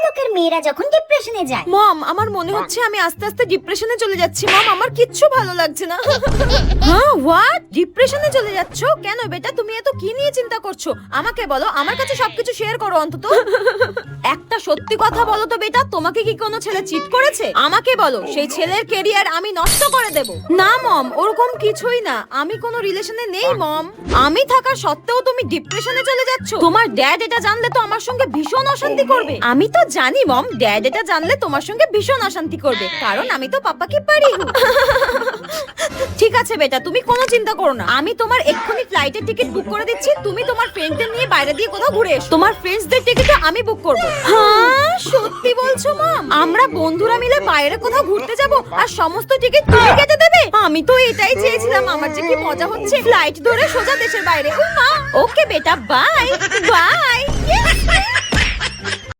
লোকের মেয়েরা যখন ডিপ্রেশনে যায়। মম, আমার মনে হচ্ছে আমি আস্তে আস্তে ডিপ্রেশনে চলে যাচ্ছি। মম, আমার কিচ্ছু ভালো লাগছে না। হ্যাঁ, হোয়াট? ডিপ্রেশনে চলে যাচ্ছ কেন বেটা? তুমি এত কি নিয়ে চিন্তা করছো? আমাকে বলো, আমার কাছে সবকিছু শেয়ার করো অন্তত। একটা সত্যি কথা বলো তো বেটা, তোমাকে কি কোনো ছেলে চিট করেছে? আমাকে বলো, সেই ছেলের ক্যারিয়ার আমি নষ্ট করে দেব। না মম, ওরকম কিছুই না, আমি কোনো রিলেশনে নেই মম। আমি থাকা সত্ত্বেও তুমি ডিপ্রেশনে চলে যাচ্ছ? তোমার ড্যাড এটা জানলে তো আমার সঙ্গে ভীষণ অশান্তি করবে। আমি তো জানি মম, ড্যাড এটা জানলে তোমার সঙ্গে ভীষণ অশান্তি করবে, কারণ আমি তো পাপাকে পারি। ঠিক আছে বেটা, তুমি কোনো চিন্তা করো না, আমি তোমার এক্ষুনি ফ্লাইটের টিকিট বুক করে দিচ্ছি। তুমি তোমার ফ্রেন্ডদের নিয়ে বাইরে দিয়ে কোথাও ঘুরে এসো। তোমার ফ্রেন্ডসদের টিকিটও আমি বুক করব। হ্যাঁ, সত্যি বলছো মম? আমরা বন্ধুরা মিলে বাইরে কোথাও ঘুরতে যাব আর সমস্ত টিকিট তুমি কেটে দেবে? আমি তো এটাই চেয়েছিলাম। আমার যে কি মজা হচ্ছে, ফ্লাইট ধরে সোজা দেশের বাইরে। ওকে বেটা, বাই বাই।